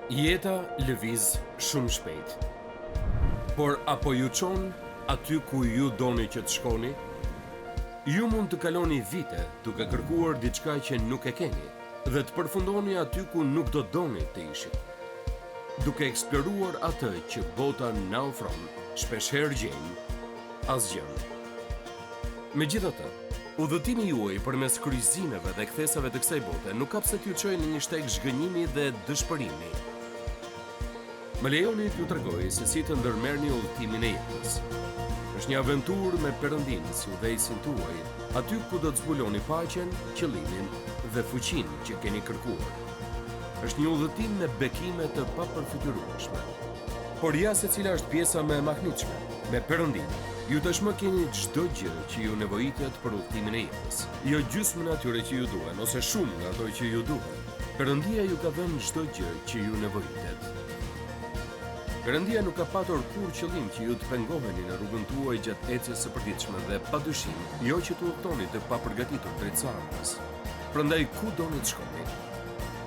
Jeta lëviz shumë shpejt. Por apo ju çon aty ku ju doni që të shkoni? Ju mund të kaloni vite duke kërkuar diçka që nuk e keni dhe të përfundoni aty ku nuk do doni të ishit. Duke eksploruar atë që bota na ofron, shpeshherë gjejmë asgjë. Megjithatë, udhëtimi juaj përmes kryqëzimeve dhe kthesave të kësaj bote nuk ka pse t'ju çojë në një shteg zhgënjimi dhe dëshpërimi. Më lejoni t'ju tregoj se si të ndërmerrni udhëtimin e jetës. Është një aventurë me Perëndin si udhëheqësin tuaj, aty ku do të zbuloni paqen, qëllimin dhe fuqinë që keni kërkuar. Është një udhëtim me bekime të papërfytyrueshme. Por ja se cila është pjesa më e mahnitshme. Me Perëndin, ju tashmë keni çdo gjë që ju nevojitet për udhëtimin e jetës. Jo gjysmën e atyre që ju duhen, ose shumë nga ato që ju duhen. Perëndia ju ka dhënë çdo gjë që ju nevojitet. Perëndia nuk ka patur kur qëllim që ju të pengoheni në rrugën tuaj gjatë ecjes së përditshme dhe padyshim, jo që të udhtoni të papërgatitur drejt sarmës. Prandaj ku doni të shkoni?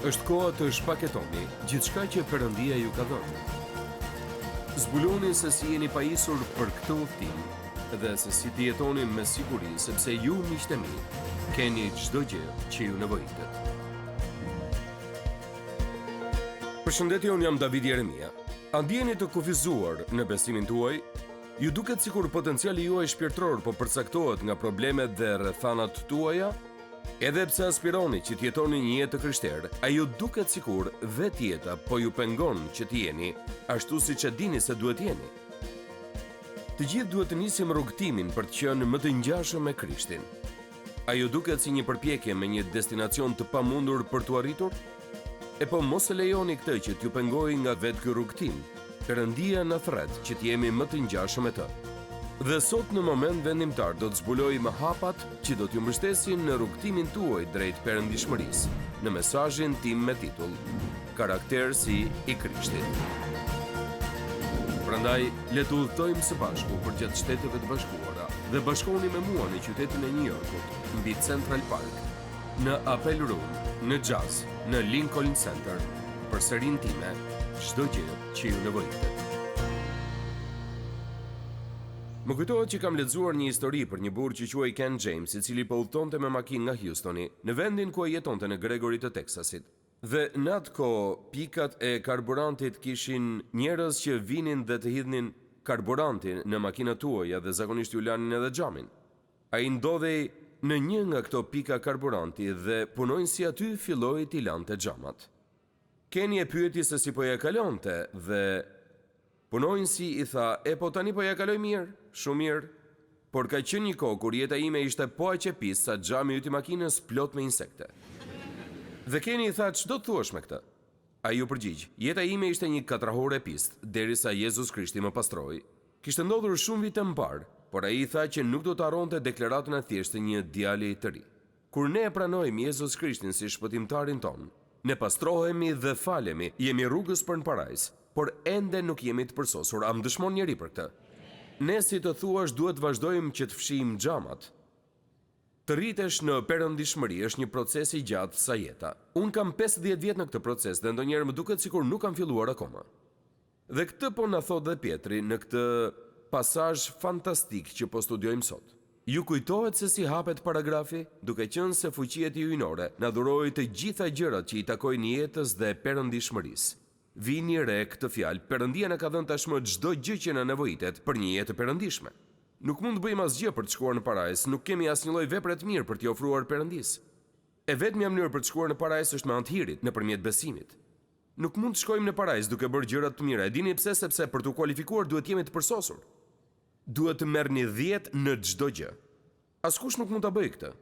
Është koha të shpaketoni gjithçka që Perëndia ju ka dhënë. Zbuloni se si jeni pajisur për këtë udhtim dhe se si të jetoni me siguri, sepse ju, miqtë e mi, keni çdo gjë që ju nevojitet. Përshëndetje, unë jam David Jeremia. A ndjeni të kufizuar në besimin tuaj? Ju duket sikur potenciali juaj shpirtëror po përcaktohet nga problemet dhe rrethanat tuaja? Edhe pse aspironi që të jetoni një jetë të krishterë, a ju duket sikur vetë jeta po ju pengon që të jeni ashtu siç e dini se duhet jeni? Të gjithë duhet të nisim rrugtimin për të qenë më të ngjashëm me Krishtin. A ju duket si një përpjekje me një destinacion të pamundur për t'u arritur? E po mos e lejoni këtë që t'ju pengojë nga vetë ky rrugtim. Perëndia na thret që t'jemi më të ngjashëm me të. Dhe sot në moment vendimtar do të zbuloj më hapat që do t'ju mbështesin në rrugtimin tuaj drejt perëndishmërisë, në mesazhin tim me titull Karakter si i Krishtit. Prandaj, le të udhtojmë së bashku përgjatë Shteteve të Bashkuara dhe bashkohuni me mua në qytetin e New Yorkut, mbi Central Park, në Apple Room, në Jazz, në Lincoln Center, për serinë time, çdo gjë që ju nevojitet. Më kujtohet që kam lexuar një histori për një burr që quhej Ken James, i cili po udhtonte me makinë nga Houstoni, në vendin ku ai jetonte në Gregory të Texasit. Dhe në atë kohë, pikat e karburantit kishin njerëz që vinin dhe të hidhnin karburantin në makinat tuaja dhe zakonisht ju lanin edhe xhamin. Ai ndodhej në një nga këto pika karburanti dhe punonjësi aty filloi t'i lante xhamat. Kenny e pyeti se si po ja kalonte dhe punonjësi i tha: "E po tani po ja kaloj mirë, shumë mirë, por ka qenë një kohë kur jeta ime ishte po aq e pisë sa xhami yt i makinës plot me insekte." Dhe Kenny i tha: "Ç'do të thuash me këtë?" Ai u përgjigj: "Jeta ime ishte një katrahore e pistë derisa Jezus Krishti më pastroi." Kishte ndodhur shumë vite më parë, por ai i tha që nuk do të harronte deklaratën e thjeshtë të një djali të ri. Kur ne e pranojmë Jezus Krishtin si shpëtimtarin ton, ne pastrohemi dhe falemi, jemi rrugës për në parajs, por ende nuk jemi të përsosur. A më dëshmon njëri për këtë? Ne, si të thuash, duhet vazhdojmë që të fshijmë xhamat. Të rritesh në perëndishmëri është një proces i gjatë sa jeta. Unë kam 50 vjet në këtë proces dhe ndonjëherë më duket sikur nuk kam filluar akoma. Dhe këtë po na thot dhe Pietri në këtë pasazh fantastik që po studiojmë sot. Ju kujtohet se si hapet paragrafi? Duke qenë se fuqia e hyjnore na dhuroi të gjitha gjërat që i takojnë jetës dhe perëndishmërisë. Vini re këtë fjalë, Perëndia na ka dhënë tashmë çdo gjë që na nevojitet për një jetë të perëndishme. Nuk mund të bëjmë asgjë për të shkuar në parajs, nuk kemi asnjë lloj vepre të mirë për t'i ofruar Perëndisë. E vetmja mënyrë për të shkuar në parajs është me anë të hirit, nëpërmjet besimit. Nuk mund të shkojmë në parajs duke bërë gjëra të mira. E dini pse? Sepse për të kualifikuar duhet jemi të përsosur. Duhet të merrni 10 në çdo gjë. Askush nuk mund ta bëjë këtë.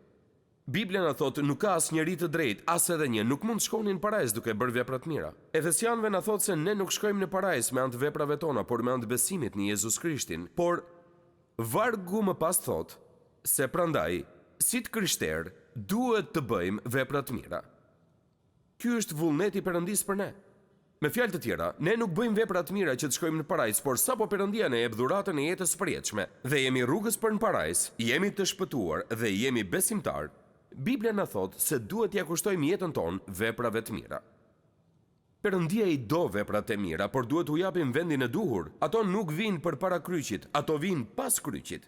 Biblia na thotë nuk ka asnjëri të drejtë, as edhe një, nuk mund të shkoni në parajs duke bërë vepra të mira. Efesianëve na thotë se ne nuk shkojmë në parajs me anë të veprave tona, por me anë të besimit në Jezus Krishtin. Por vargu më pas thotë se prandaj, si të krishterë, duhet të bëjmë vepra të mira. Ky është vullneti i Perëndisë për ne. Me fjalë të tjera, ne nuk bëjmë vepra të mira që të shkojmë në parajs, por sapo Perëndia na jep dhuratën e jetës së përjetshme dhe jemi rrugës për në parajs, jemi të shpëtuar dhe jemi besimtar, Biblia na thot se duhet t'ia kushtojmë jetën tonë veprave të mira. Perëndia i do veprat e mira, por duhet u japim vendin e duhur. Ato nuk vinë përpara kryqit, ato vinë pas kryqit.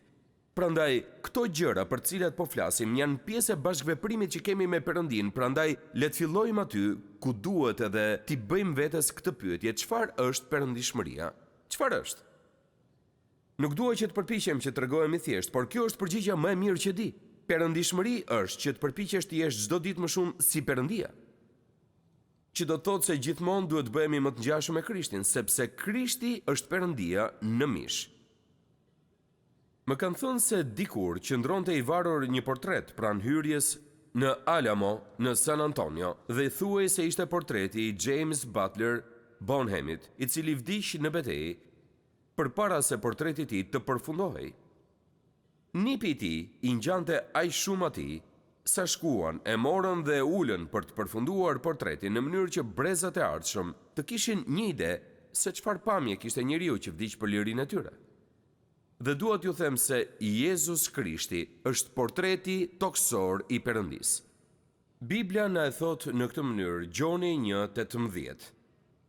Prandaj, këto gjëra për të cilat po flasim janë pjesë e bashkëveprimit që kemi me Perëndin, prandaj le të fillojmë aty ku duhet edhe t'i bëjmë vetes këtë pyetje: çfarë është perëndishmëria? Çfarë është? Nuk dua që të përpiqem që të rregohemi thjesht, por kjo është përgjigjja më e mirë që di. Perëndishmëri është që të përpiqesh të jesh çdo ditë më shumë si Perëndia. Që do të thotë se gjithmonë duhet të bëhemi më të ngjashëm me Krishtin, sepse Krishti është Perëndia në mish. Më kanë thënë se dikur qëndronte i varur një portret pranë hyrjes në Alamo në San Antonio dhe thuhej se ishte portreti i James Butler Bonhamit, i cili vdiq në betejë përpara se portreti i tij të përfundohej. Nipi i tij i ngjante aq shumë atij sa shkuan, e morën dhe ulën për të përfunduar portretin në mënyrë që brezat e ardhshëm të kishin një ide se çfarë pamje kishte njeriu që vdiq për lirinë e tyre. Dhe dua t'ju them se Jezus Krishti është portreti toksor i Perëndisë. Biblia na e thot në këtë mënyrë, Gjoni 1:18.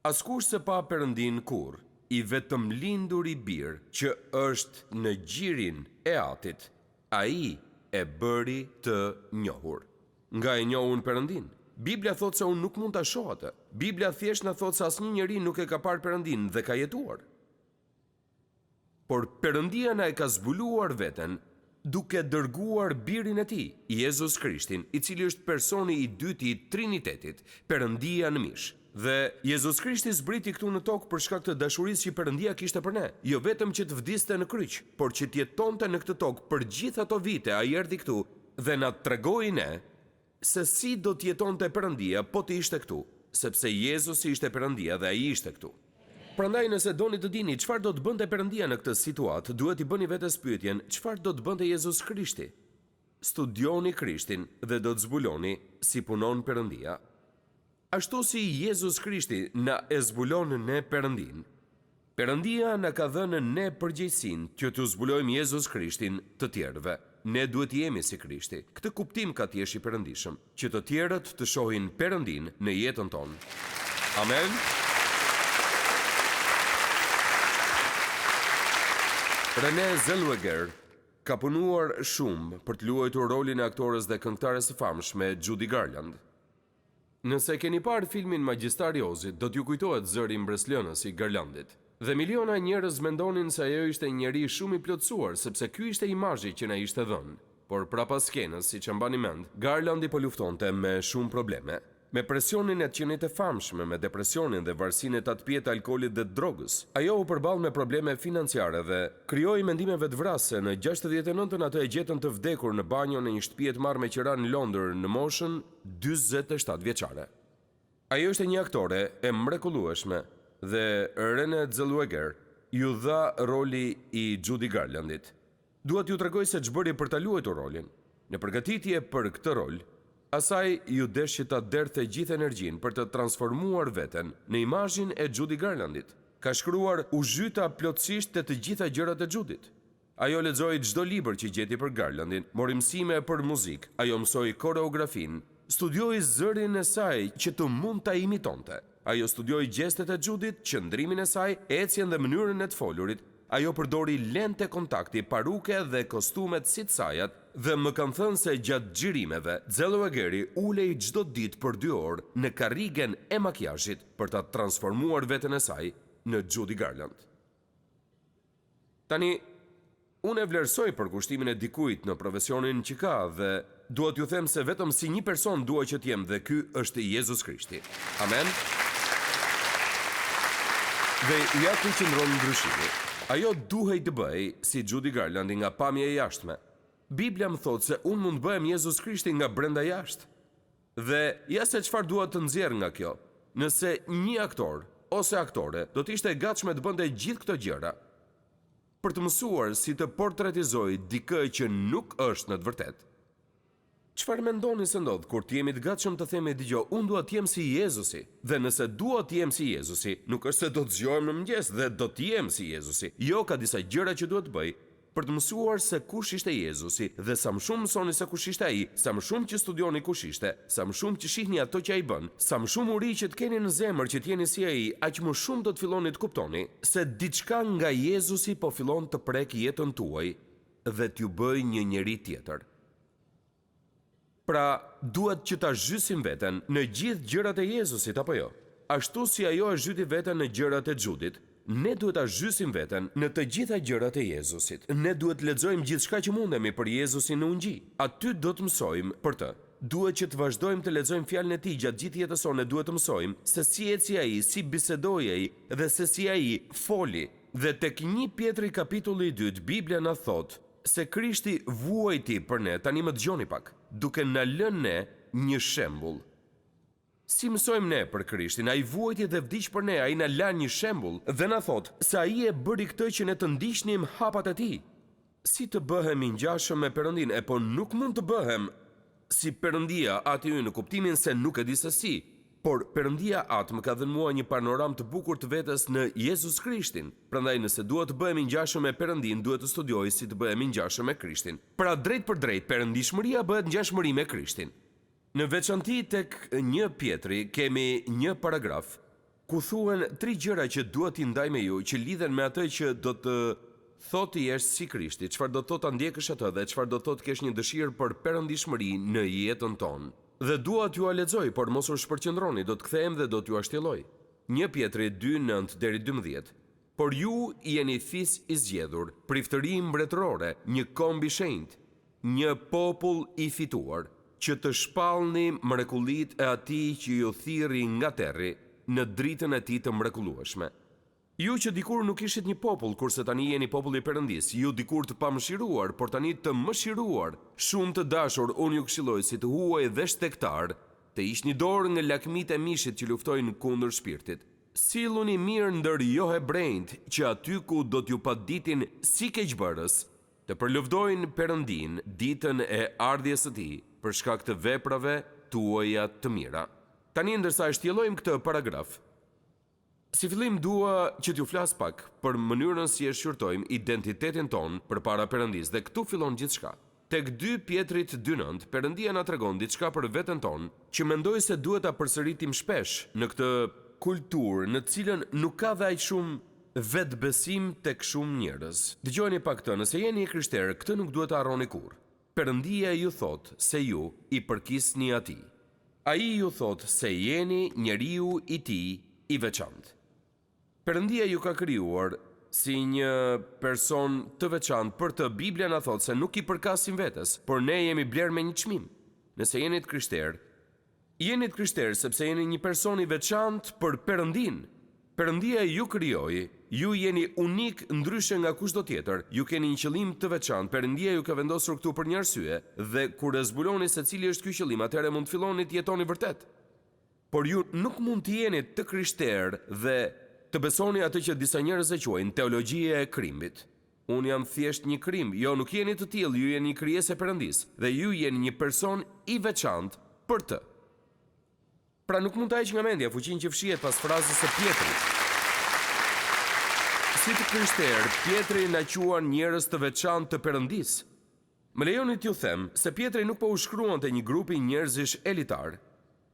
Askush se pa Perëndin kurrë, i vetëm lindur i birë që është në gjirin e Atit, ai e bëri të njohur. Nga e njohun Perëndin. Biblia thot se unë nuk mund ta shoh atë. Biblia thjesht na thot se asnjë njeri nuk e ka parë Perëndin dhe ka jetuar. Por Perëndia na e ka zbuluar veten duke dërguar birin e tij, Jezus Krishtin, i cili është personi i dytë i Trinitetit, Perëndia në mish. Dhe Jezus Krishti zbriti këtu në tokë për shkak të dashurisë që Perëndia kishte për ne. Jo vetëm që të vdiste në kryq, por që të jetonte në këtë tokë për gjithë ato vite. Ai erdhi këtu dhe na tregoi ne se si do të jetonte Perëndia po të ishte këtu, sepse Jezusi ishte Perëndia dhe ai ishte këtu. Prandaj nëse doni të dini çfarë do të bënte Perëndia në këtë situatë, duhet i bëni vetes pyetjen: çfarë do të bënte Jezus Krishti? Studioni Krishtin dhe do të zbuloni si punon Perëndia. Ashtu si Jezus Krishti na e zbulon ne Perëndin, Perëndia na ka dhënë ne përgjegjësinë që t'u zbulojmë Jezus Krishtin të tjerëve. Ne duhet të jemi si Krishti. Këtë kuptim ka të jesh i perëndishëm, që të tjerët të shohin Perëndin në jetën tonë. Amen. René Zellweger ka punuar shumë për të luajtur rolin e aktores dhe këngëtares së famshme Judy Garland. Nëse keni parë filmin Magjistari i Ozit, do t'ju kujtohet zëri mbreslënës i Garlandit. Dhe miliona njerëz mendonin se ajo ishte një njeri shumë i plotësuar, sepse ky ishte imazhi që na ishte dhënë. Por prapas skenës, siç e mbani mend, Garlandi po luftonte me shumë probleme. Me presionin e të qenit e famshme, me depresionin dhe varësinë e tatpjet alkoolit dhe drogës. Ajo u përball me probleme financiare dhe krijoi mendimeve të vrasëse. Në 69-ën atë e gjetën të vdekur në banjo në një shtëpi të marrë me qira në Londër në moshën 47 vjeçare. Ajo ishte një aktore e mrekullueshme dhe René Zellweger ju dha roli i Judy Garlandit. Dua t'ju tregoj se ç'bëri për ta luajtur rolin. Në përgatitje për këtë rol, asaj ju desh që ta derdhte gjithë energjinë për të transformuar veten në imazhin e Judy Garlandit. Ka shkruar u zhyta plotësisht te të gjitha gjërat e Judit. Ajo lexoi çdo libër që gjeti për Garlandin, mori mësime për muzikë, ajo mësoi koreografin, studioi zërin e saj që të mund ta imitonte. Ajo studioi gjestet e Judit, qëndrimin e saj, ecjen dhe mënyrën e të folurit. Ajo përdori lente kontakti, paruke dhe kostumet si të sajat, dhe më kanë thënë se gjatë xhirimeve, Zellwegeri ulej çdo ditë për 2 orë në karrigen e makijazhit për ta transformuar veten e saj në Judy Garland. Tani, unë e vlerësoj përkushtimin e dikujt në profesionin që ka dhe dua t'ju them se vetëm si një person dua që t'jem dhe ky është Jezus Krishti. Amen. Dhe ja ku qëndron ndryshimi. Ajo duhej të bëj si Judy Garland nga pamja e jashtme. Biblia më thotë se unë mund bëhem Jezus Krishti nga brenda jashtë. Dhe ja se çfarë dua të nxjerr nga kjo. Nëse një aktor ose aktore do të ishte e gatshme të bënte gjithë këto gjëra për të mësuar si të portretizoj dikë që nuk është në të vërtetë. Çfarë mendoni se ndodh kur të jemi të gatshëm të themi dëgjoj, unë dua të jem si Jezusi. Dhe nëse dua të jem si Jezusi, nuk është se do të zgjohem në mëngjes dhe do të jem si Jezusi. Jo, ka disa gjëra që duhet të bëj për të mësuar se kush ishte Jezusi, dhe sa më shumë mësoni se kush ishte ai, sa më shumë që studioni kush ishte, sa më shumë që shihni ato që ai bën, sa më shumë uri që të keni në zemër që të jeni si ai, aq më shumë do të filloni të kuptoni se diçka nga Jezusi po fillon të prek jetën tuaj dhe t'ju bëj një njeri tjetër. Pra, duhet që ta zhysim veten në gjithë gjërat e Jezusit apo jo? Ashtu si ajo e zhyti veten në gjërat e Xhudit, ne duhet ta zhysim veten në të gjitha gjërat e Jezusit. Ne duhet të lexojmë gjithçka që mundemi për Jezusin në Ungji. Aty do të mësojmë për të. Duhet që të vazhdojmë të lexojmë fjalën e tij gjatë gjithë jetës sonë, duhet të mësojmë se si eci ai, si bisedoi ai dhe se si ai foli. Dhe tek 1 Pjetri kapitulli 2, Biblia na thot se Krishti vuajti për ne, tani më dëgjoni pak, duke na lënë ne një shembull. Si mësojmë ne për Krishtin, ai vuajti dhe vdiq për ne, ai na la një shembull dhe na thot se ai e bëri këtë që ne të ndiqnim hapat e tij. Si të bëhemi ngjashëm me Perëndin, po nuk mund të bëhem si Perëndia aty në kuptimin se nuk e di se si, por Perëndia atë më ka dhënë mua një panoram të bukur të vetes në Jezus Krishtin. Prandaj nëse dua të bëhemi ngjashëm me Perëndin, duhet të studioj si të bëhemi ngjashëm me Krishtin. Pra drejt për drejt, perëndishmëria bëhet ngjashmëri me Krishtin. Në veçanti tek 1 Pjetri kemi një paragraf ku thuhen 3 gjëra që dua t'i ndaj me ju, që lidhen me atë që do të thotë jesh si Krishti, çfarë do të thotë ta ndjekësh atë dhe çfarë do të thotë kesh një dëshirë për perëndishmëri në jetën tonë. Dhe dua t'ju a lexoj, por mos u shpërqendroni, do të kthehem dhe do t'ju a shtjelloj. 1 Pjetri 2:9 deri 12. Por ju jeni fis i zgjedhur, priftëri mbretërore, një komb i shenjtë, një popull i fituar, që të shpallni mrekullitë e atij që ju thirri nga terri në dritën e tij të mrekullueshme. Ju që dikur nuk ishit një popull, kurse tani jeni populli i Perëndis, ju dikur të pamëshiruar, por tani të mëshiruar, shumë të dashur, unë ju këshilloj si të huaj dhe shtektar, të ishni dorë nga lakmit e mishit që luftojnë kundër shpirtit. Silluni mirë ndër jo hebrejt, që aty ku do t'ju paditin si keqbërës, të përlëvdojnë Perëndin ditën e ardhjes së tij, për shkak të veprave tuaja të mira. Tani ndërsa e shtjellojmë këtë paragraf, si fillim dua që t'ju flas pak për mënyrën si e shqyrtojmë identitetin ton përpara Perëndis, dhe këtu fillon gjithçka. Tek 2 Pjetrit 2:9, Perëndia na tregon diçka për veten ton që mendoj se duhet ta përsëritim shpesh në këtë kulturë në cilën nuk ka dhe aq shumë vetbesim tek shumë njerëz. Dëgjoni pak këtë, nëse jeni krishterë, këtë nuk duhet ta harroni kurrë. Perëndia ju thot se ju i përkisni atij. Ai ju thot se jeni njeriu i tij i veçantë. Perëndia ju ka krijuar si një person të veçantë, për të Biblia na thot se nuk i përkasim vetes, por ne jemi blerë me një çmim. Nëse jeni të krishterë sepse jeni një person i veçantë për Perëndin. Perëndia ju krijoi, ju jeni unik ndryshe nga kushdo tjetër, ju keni një qëllim të veçantë, Perëndia ju ka vendosur këtu për një arsye, dhe kur e zbuloni se cili është ky qëllim, atëherë mund të filloni të jetoni vërtet. Por ju nuk mund të jeni të krishterë dhe të besoni atë që disa njerëz e quajnë teologjia e krimbit. Unë jam thjesht një krim, jo nuk jeni të tillë, ju jeni një krijesë e Perëndis dhe ju jeni një person i veçantë për të. Pra nuk mund të heq nga mendja fuqinë që fshihet pas frazës së Pjetrit. Si të krishterë, Pjetri na quan njerëz të veçantë të Perëndis. Më lejoni t'ju them se Pjetri nuk po u shkruante një grupi njerëzish elitar.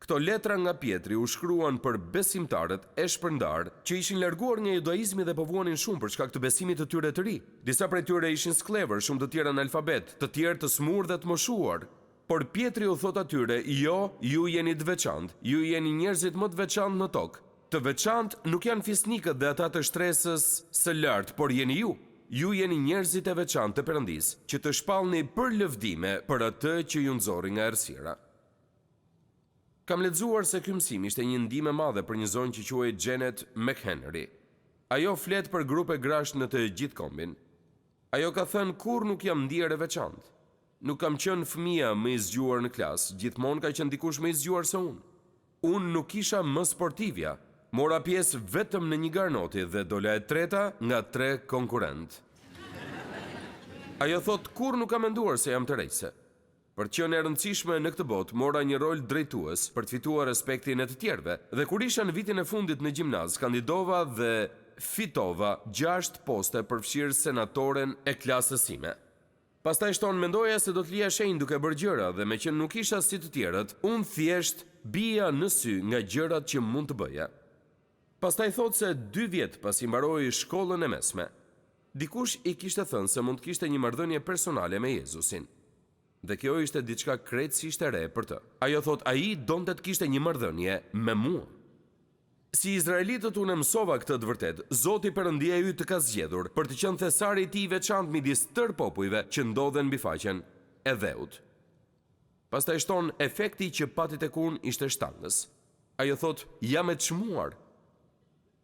Këto letra nga Pjetri u shkruan për besimtarët e shpërndar që ishin larguar nga judaizmi dhe po vuanin shumë për shkak të besimit të tyre të ri. Disa prej tyre ishin sklever, shumë të tjerë analfabet, të tjerë të smur dhe të moshuar. Por Pjetri u thot atyre, jo, ju jeni të veçantë, ju jeni njerëzit më të veçantë në tokë. Të veçantë nuk janë fisnikët dhe ata të shtresës së lartë, por jeni ju. Ju jeni njerëzit e veçantë të Perëndis, që të shpallni për lëvdime për atë që ju nxorri nga errësira. Kam lexuar se ky mësim ishte një ndihmë e madhe për një zonjë që quhej Janet McHenry. Ajo flet për grupe grash në të gjithë kombin. Ajo ka thënë, kur nuk jam ndier e veçantë. Nuk kam qenë fëmia më i zgjuar në klasë, gjithmonë ka qenë dikush më i zgjuar se unë. Unë nuk isha më sportivja, mora pjesë vetëm në një garnoti dhe dola e treta nga 3 konkurrent. Ajo thot, kur nuk kam menduar se jam të rejse. Për që në rëndësishme në këtë botë, mora një rol drejtues për të fituar respektin e të tjerve, dhe kur isha në vitin e fundit në gjimnaz, kandidova dhe fitova 6 poste përfshirë senatoren e klasës sime. Pastaj shton mendoja se do të lija shenjë duke bërë gjëra dhe me që nuk isha si të tjerët, unë thjesht bija në sy nga gjërat që mund të bëja. Pastaj thot se 2 vjet pas I mbaroi shkollën e mesme, dikush I kishte thënë se mund të kishte një marrëdhënie personale me Jezusin. Dhe kjo ishte diçka krejtësisht e re për të. Ajo thot ai donte të kishte një marrëdhënie me mua. Si izraelitët unë mësova këtë të vërtet, Zoti Perëndia ju të ka zgjedhur për të qenë thesari I tij I veçantë midis tërë popujve që ndodhen mbi faqen e dheut. Pastaj shton efekti që pati tek unë ishte shtangës. Ajo thot, jam e çmuar.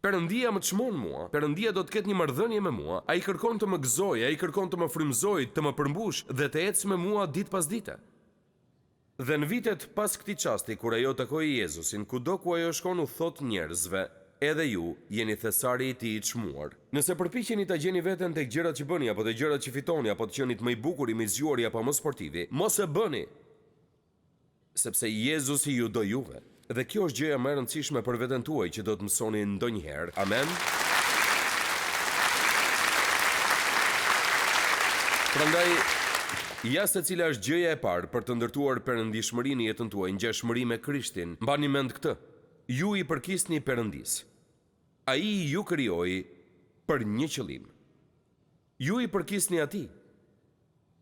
Perëndia më çmon mua. Perëndia do të ketë një marrëdhënie me mua. Ai kërkon të më gëzojë, ai kërkon të më frymëzojë, të më përmbush dhe të ecë me mua ditë pas dite. Dhe në vitet pas këtij çasti kur ajo takoi Jezusin, kudo ku ajo shkon u thot njerëzve, edhe ju jeni thesari I tij I çmuar. Nëse përpiqeni ta gjeni veten tek gjërat që bëni apo te gjërat që fitoni apo të qenit më I bukur I më zgjuari apo më sportivi, mos e bëni. Sepse Jezusi ju do juve. Dhe kjo është gjëja më e rëndësishme për veten tuaj që do të mësoni ndonjëherë. Amen. Prandaj ja se cila është gjëja e parë për të ndërtuar perëndishmërinë në jetën tuaj, ngjashmëri me Krishtin. Mbani mend këtë. Ju I përkisni Perëndis. Ai ju krijoi për një qëllim. Ju I përkisni atij.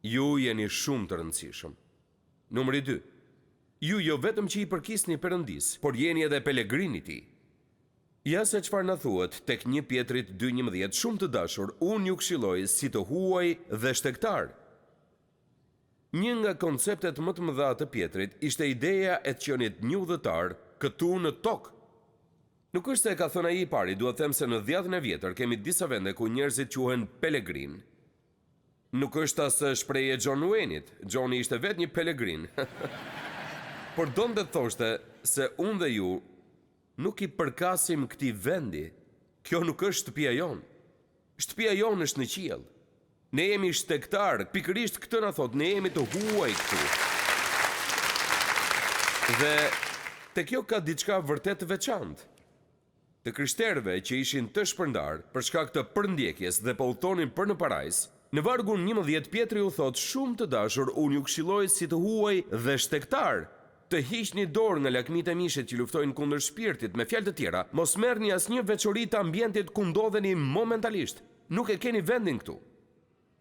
Ju jeni shumë të rëndësishëm. Numri 2. Ju jo vetëm që I përkisni Perëndis, por jeni edhe pelegrini I tij. Ja se çfarë na thuhet tek 1 Pjetrit 2:11, shumë të dashur, unë ju këshilloj si të huaj dhe shtektar. Një nga konceptet më të mëdha të Pjetrit ishte ideja e të qenit një udhëtar këtu në tokë. Nuk është se e ka thënë ai I pari, duhet them se në 10-ën e vjetër kemi disa vende ku njerëzit quhen pelegrin. Nuk është as shprehje John Wayne-it. Johni ishte vetë një pelegrin. Por donte të thoshte se unë dhe ju nuk I përkasim këtij vendi. Kjo nuk është shtëpia jonë. Shtëpia jonë është në qiell. Ne jemi shtektar, pikërisht këtë na thot, ne jemi të huaj këtu. Dhe te kjo ka diçka vërtet të veçantë. Të krishterëve që ishin të shpërndar për shkak të përndjekjes dhe po udhtonin për në parajs, në vargun 11 Pietri u thot, shumë të dashur, unë ju këshilloj si të huaj dhe shtektar, të hiqni dorë nga lakmit e mishit që luftojnë kundër shpirtit, me fjalë të tjera, mos merrni asnjë veçori të ambientit ku ndodheni momentalisht. Nuk e keni vendin këtu.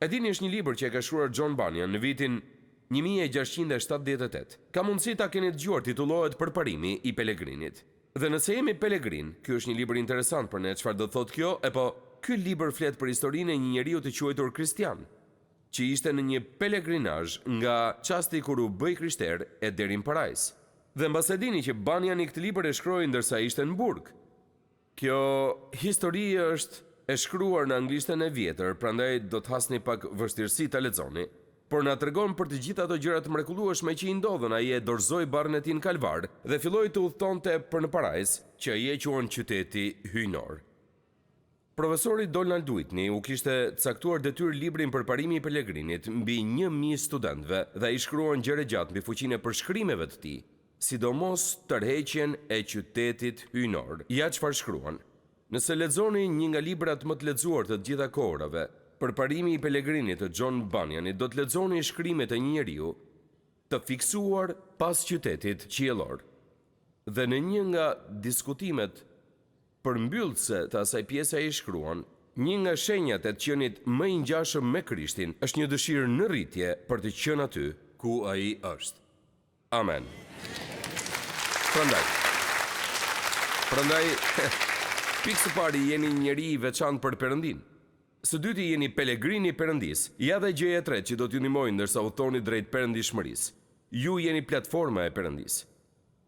E dini është një libër që e ka shkruar John Bunyan në vitin 1678. Ka mundësi ta keni dëgjuar, titullohet Përparimi I pelegrinit. Dhe nëse jemi pelegrin, ky është një libër interesant për ne. Çfarë do thotë kjo? Ky libër flet për historinë e një njeriu të quajtur Kristian, që ishte në një pelegrinazh nga çasti kur u bë krishter e deri në parajs. Dhe mbas e dini që Bunyan I këtë libër e shkroi ndërsa ishte në burg. Kjo histori është e shkruar në anglishtën e vjetër, prandaj do të hasni pak vështirësi ta lexoni, por na tregon për të gjitha ato gjëra të mrekullueshme që I ndodhen. Ai e dorëzoi barrën e tij në Kalvar dhe filloi të udhtonte për në parajs, që ai e quajnë qyteti hyjnor. Profesori Donald Whitney u kishte caktuar detyrë librin Përparimi I pelegrinit mbi 1000 studentëve dhe ai shkruan gjëra gjatë mbi fuqinë e përshkrimeve të tij, sidomos tërheqjen e qytetit hyjnor. Ja çfarë shkruan. Nëse lexoni një nga librat më të lexuar të gjitha kohërave, Përparimi I pelegrinit të John Bunyanit, do të lexoni shkrimet e një njeriu të fiksuar pas qytetit qiellor. Dhe në një nga diskutimet përmbyllëse të asaj pjese ai shkruan, një nga shenjat e të qenit më I ngjashëm me Krishtin është një dëshirë në rritje për të qenë aty ku ai është. Amen. Prandaj, pikë së pari jeni një njeri I veçantë për Perëndin. Së dyti jeni pelegrini I Perëndis. Ja dhe gjëja e tretë që do t'ju ndihmojë ndërsa udhtoni drejt perëndishmërisë. Ju jeni platforma e Perëndis.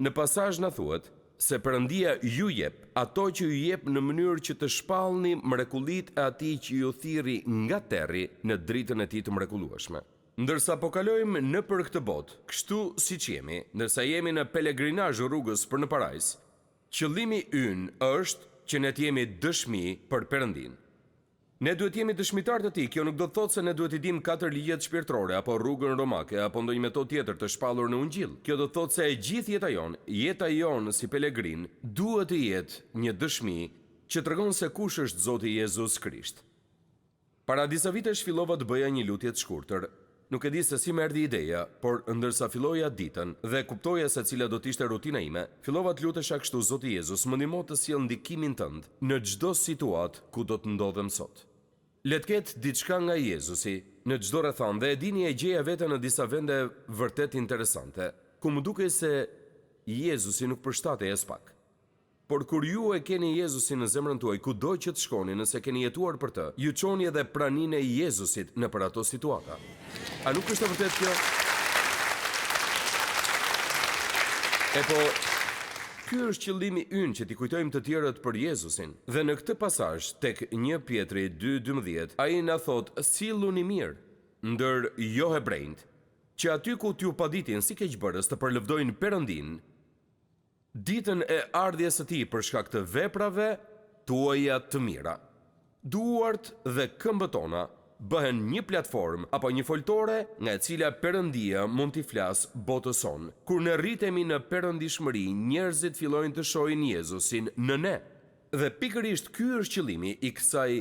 Në pasazh na thuhet se Perëndia ju jep ato që ju jep në mënyrë që të shpallni mrekullitë e atij që ju thirrri nga terri në dritën e tij të mrekullueshme. Ndërsa po kalojmë në për këtë botë, kështu siç jemi, ndërsa jemi në pelegrinazh rrugës për në parajs, qëllimi ynë është që ne të jemi dëshmi për Perëndin. Ne duhet jemi dëshmitar të tij. Kjo nuk do të thotë se ne duhet I dim 4 ligjet shpirtërore apo rrugën romake apo ndonjë metodë tjetër të shpallur në Ungjil. Kjo do të thotë se e gjithë jeta jonë si pelegrin, duhet të jetë një dëshmi që tregon se kush është Zoti Jezus Krisht. Para disa vitesh fillova të bëja një lutje të shkurtër. Nuk e di se si më erdhi ideja, por ndërsa filloja ditën dhe kuptoja se cila do të ishte rutina ime, fillova të lutesha kështu: Zoti Jezus, më ndihmo të sjell ndikimin tënd në çdo situatë ku do të ndodhem sot. Le të ketë diçka nga Jezusi në çdo rrethon, dhe e dini, e gjeja veten në disa vende vërtet interesante, ku më dukej se Jezusi nuk përshtatej as pak. Por kur ju e keni Jezusin në zemrën tuaj, kudo që të shkoni, nëse keni jetuar për të, ju çoni edhe praninë e Jezusit nëpër ato situata. A nuk është e vërtetë kjo? Ky është qëllimi ynë, që t'i kujtojmë të tjerët për Jezusin. Dhe në këtë pasazh tek 1 Pjetri 2:12, ai na thot: "Silluni mirë ndër jo hebrejt, që aty ku t'ju paditin si keqbërës të përlëvdojnë Perëndin ditën e ardhjes së tij për shkak të veprave tuaja të mira." Duart dhe këmbët tona bëhen një platformë apo një foltore nga e cila Perëndia mund t'i flas botës son. Kur ne rritemi në perëndishmëri, njerëzit fillojnë të shohin Jezusin në ne. Dhe pikërisht ky është qëllimi i kësaj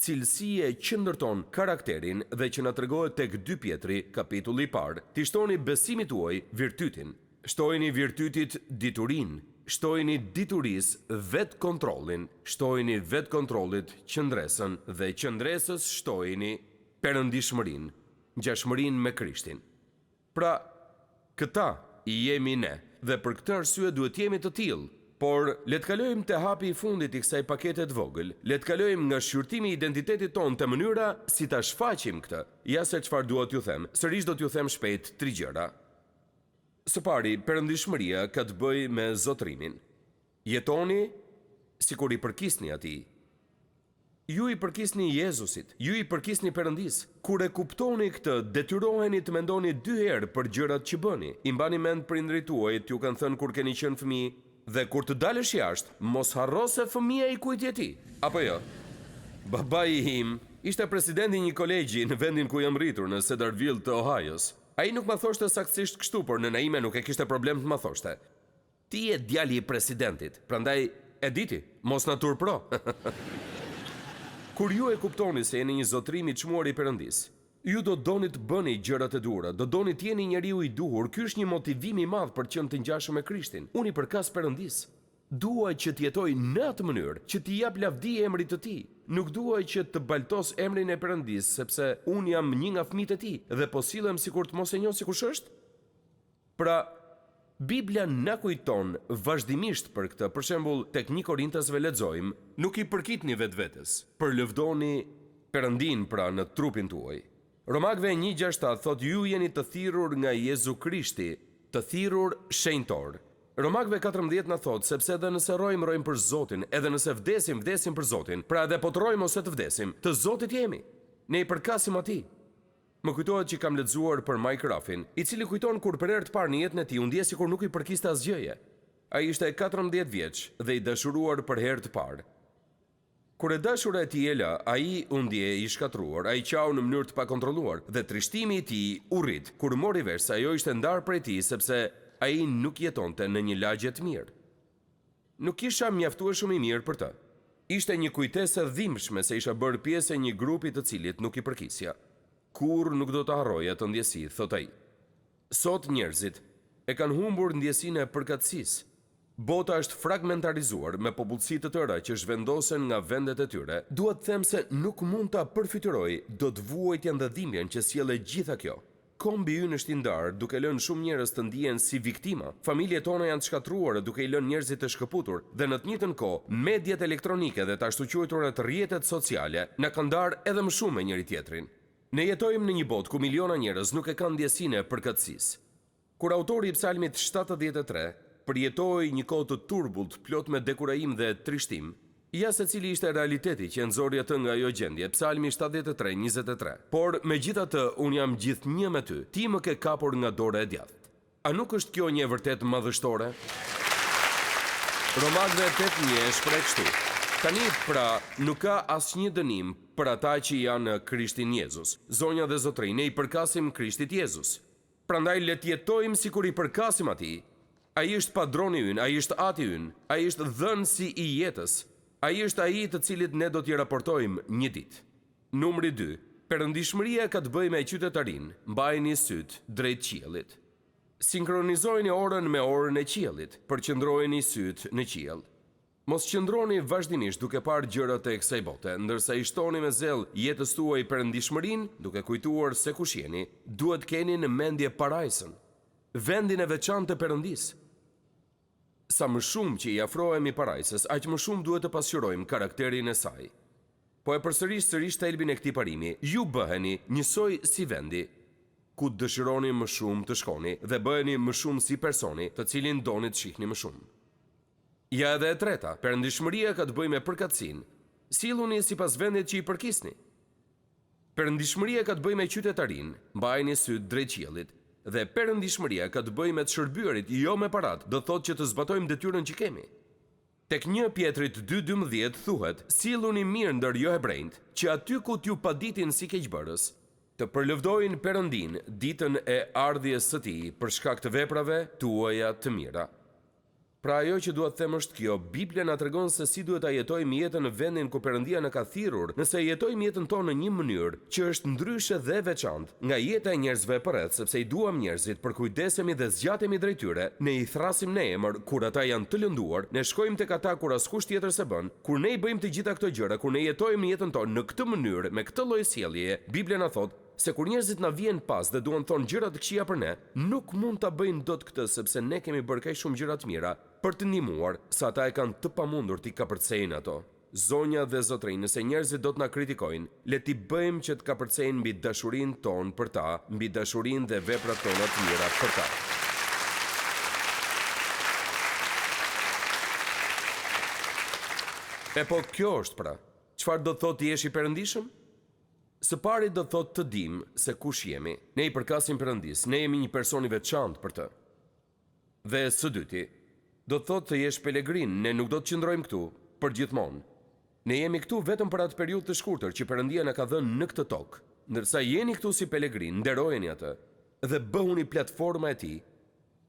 cilësie që ndërton karakterin dhe që na tregohet tek 2 Pjetri, kapitulli i parë: "Ti shtoni besimit tuaj virtytin, shtojini virtytit diturinë, shtojini dituris vet kontrollin, shtojini vet kontrollit qëndresën, dhe qëndresës shtojini perëndishmërinë, ngjashmërinë me Krishtin." Pra, këta i jemi ne, dhe për këtë arsye duhet jemi të tillë. Por le të kalojmë te hapi i fundit i kësaj pakete të vogël. Le të kalojmë nga shqyrtimi i identitetit tonë te mënyra si ta shfaqim këtë. Ja se çfarë dua t'ju them. Sërish do t'ju them shpejt 3 gjëra. Së pari, perëndishmëria ka të bëjë me zotrimin. Jetoni sikur i përkisni atij. Ju i përkisni Jezusit, ju i përkisni Perëndis. Kur e kuptoni këtë, detyroheni të mendoni 2 herë për gjërat që bëni. I mbani mend prindrit tuaj t'ju kanë thënë kur keni qenë fëmijë, dhe kur të dalësh jashtë, mos harro se fëmia i kujt je ti. Apo jo? Babai im ishte presidenti i një kolegji në vendin ku jam rritur, në Cedarville të Ohio's. Ai nuk më thoshte saktësisht kështu, por nëna ime nuk e kishte problem të më thoshte: "Ti je djali i presidentit, prandaj e diti, mos na turpro." Kur ju e kuptoni se jeni një zotrim i çmuar i Perëndis, ju do doni të bëni gjërat e duhura, do doni të jeni njeriu i duhur. Ky është një motivim i madh për të qenë të ngjashëm me Krishtin. Unë i përkas Perëndis. Dua që të jetoj në atë mënyrë që t'i jap lavdi emrit të tij. Nuk dua që të baltos emrin e Perëndis, sepse unë jam një nga fëmijët e tij dhe po sillem sikur të mos e njoh si kush është. Pra, Biblia na kujton vazhdimisht për këtë. Për shembull, tek 1 Korintasve lexojmë: "Nuk i përkitni vetvetes, përlëvdoni Perëndin pra në trupin tuaj." Romakëve 1:6 thot: "Ju jeni të thirrur nga Jezu Krishti, të thirrur shenjtor." Romakëve 14 na thot: "Sepse edhe nëse rojmë për Zotin, edhe nëse vdesim për Zotin, pra edhe po të rojmë ose të vdesim, të Zotit jemi. Ne i përkasim atij." Më kujtohet që kam lexuar për Mike Ruffin, i cili kujton kur për herë të parë në jetën e tij u ndje sikur nuk i përkiste asgjëje. Ai ishte 14 vjeç dhe i dashuruar për herë të parë. Kur e dashura e tij e la, ai u ndje i shkatruar, ai qau në mënyrë të pakontrolluar dhe trishtimi i tij u rrit kur mori vesh se ajo ishte ndarë prej tij, sepse ai nuk jetonte në një lagje të mirë. Nuk isha mjaftueshëm i mirë për të. Ishte një kujtesë e dhimbshme se isha bërë pjesë e një grupi të cilit nuk i përkisja. Kur nuk do të harroja të ndjesi, thot ai. Sot njerëzit e kanë humbur ndjesinë e përkatësisë. Bota është fragmentarizuar me popullsi të tëra që zhvendosen nga vendet e tyre. Dua të them se nuk mund ta përfytyroj dot vuajtjen dhe dhimbjen që sjellë gjitha kjo. Kombi ynë është i ndarë, duke lënë shumë njerëz të ndihen si viktima. Familjet tona janë të shkatruara duke i lënë njerëzit të shkëputur, dhe në të njëjtën kohë, mediat elektronike dhe të ashtu quajturat rrjetet sociale na kanë ndarë edhe më shumë me njëri tjetrin. Ne jetojmë në një botë ku miliona njerëz nuk e kanë ndjesinë e përkatësisë. Kur autori i Psalmit 73 përjetoi një kohë të turbullt, plot me dekurajim dhe trishtim, ja se cili ishte realiteti që nxorri atë nga ajo gjendje. Psalmi 73:23. "Por megjithatë, unë jam gjithnjë me ty. Ti më ke kapur nga dora e djathtë." A nuk është kjo një vërtet madhështore? Romakëve 8:1 shpreh kështu: "Tani pra nuk ka asnjë dënim për ata që janë në Krishtin Jezus." Zonja dhe zotëri, ne i përkasim Krishtit Jezus. Prandaj le të jetojmë sikur i përkasim atij. Ai është padroni ynë, ai është ati ynë, ai është dhënësi i jetës. Ai është ai të cilit ne do t'i raportojmë një ditë. Numri 2. Perëndishmëria ka të bëjë me qytetarin, mbajini syt drejt qiellit. Sinkronizojeni orën me orën e qiellit, përqendrojeni syt në qiell. Mos qëndroni vazhdimisht duke parë gjërat e kësaj bote, ndërsa i shtoni me zell jetës tuaj perëndishmërinë, duke kujtuar se kush jeni, duhet keni në mendje parajsën, vendin e veçantë të Perëndisë. Sa më shumë që i afrohemi parajsës, aq më shumë duhet të pasqyrojmë karakterin e saj. Po e përsëris sërish thelbin e këtij parimi, ju bëheni njësoj si vendi, ku dëshironi më shumë të shkoni dhe bëheni më shumë si personi të cilin doni të shihni më shumë. Ja edhe e treta, perëndishmëria ka të bëjë me përkatësinë. Silluni sipas vendit që i përkisni. Perëndishmëria ka të bëjë me qytetarin, mbajini syt drejt qiellit, dhe perëndishmëria ka të bëjë me të shërbyerit, jo me parat, do thotë që të zbatojmë detyrën që kemi. Tek 1 Pjetrit 2:12 thuhet: "Silluni mirë ndër jo hebrejt, që aty ku t'ju paditin si keqbërës, të përlëvdojnë Perëndin ditën e ardhjes së tij për shkak të veprave tuaja të mira." Pra ajo që duhet të them është kjo, Biblia na tregon se si duhet ta jetojmë jetën në vendin ku Perëndia na ka thirrur, nëse jetojmë jetën tonë në një mënyrë që është ndryshe dhe veçantë nga jeta e njerëzve përreth, sepse i duam njerëzit, përkujdesemi dhe zgjatemi drejt tyre, ne i thrasim në emër kur ata janë të lënduar, ne shkojmë tek ata kur askush tjetër se bën, kur ne i bëjmë të gjitha këto gjëra, kur ne jetojmë jetën tonë në këtë mënyrë, me këtë lloj sjelljeje, Biblia na thotë se kur njerëzit na vijnë pas dhe duan thonë gjëra të këqija për ne, nuk mund ta bëjnë dot këtë sepse ne kemi bërë kaq shumë gjëra të mira për të ndihmuar sa ata e kanë të pamundur t'i kapërcejnë ato. Zonja dhe Zotëri, nëse njerëzit do të na kritikojnë, le t'i bëjmë që të kapërcejnë mbi dashurinë tonë për ta, mbi dashurinë dhe veprat tona të mira për ta. E po kjo është pra, çfarë do të thotë të jesh i perëndishëm? Së pari do thot të dim se kush jemi. Ne i përkasim Perëndis, ne jemi një person i veçantë për të. Dhe së dyti, do thot të jesh pelegrin, ne nuk do të qëndrojmë këtu për gjithmonë. Ne jemi këtu vetëm për atë periudhë të shkurtër që Perëndia na ka dhënë në këtë tokë. Ndërsa jeni këtu si pelegrin, nderojeni atë dhe bëhuni platforma e tij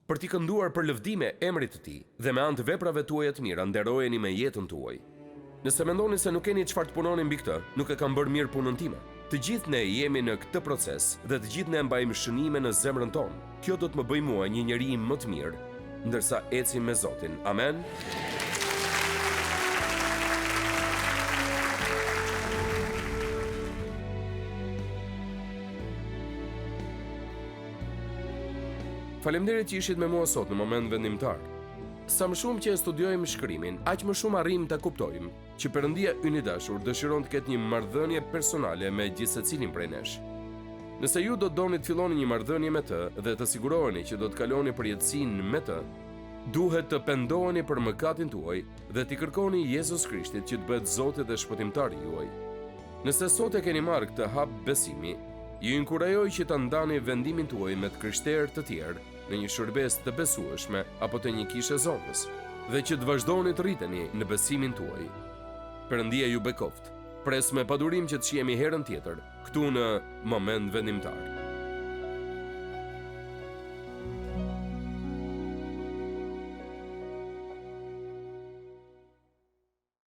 për t'i kënduar për lëvdime emrit të tij dhe me anë të veprave tuaja të mira nderojeni me jetën tuaj. Nëse mendoni se nuk keni çfarë të punoni mbi këtë, nuk e kam bërë mirë punën time. Të gjithë ne jemi në këtë proces dhe të gjithë ne mbajmë shënime në zemrën tonë. Kjo do të më bëjë mua një njeri më të mirë, ndërsa ecim me Zotin. Amen. Faleminderit që ishit me mua sot në moment vendimtar. Sa më shumë që e studiojmë shkrimin, aq më shumë arrim ta kuptojmë që Perëndia ynë i dashur dëshiron të ketë një marrëdhënie personale me gjithë secilin prej nesh. Nëse ju do të doni të filloni një marrëdhënie me të dhe të siguroheni që do të kaloni përjetësinë me të, duhet të pendoheni për mëkatin tuaj dhe t'i kërkoni Jezus Krishtit që të bëhet Zoti dhe shpëtimtari juaj. Nëse sot e keni marrë këtë hap besimi, ju inkurajoj që ta ndani vendimin tuaj me të krishterë të tjerë në një shërbes të besueshme apo të një kishe zonës, dhe që të vazhdoni të rriteni në besimin tuaj. Perëndia ju bekoft. Pres me padurim që të shihemi herën tjetër këtu në moment vendimtar.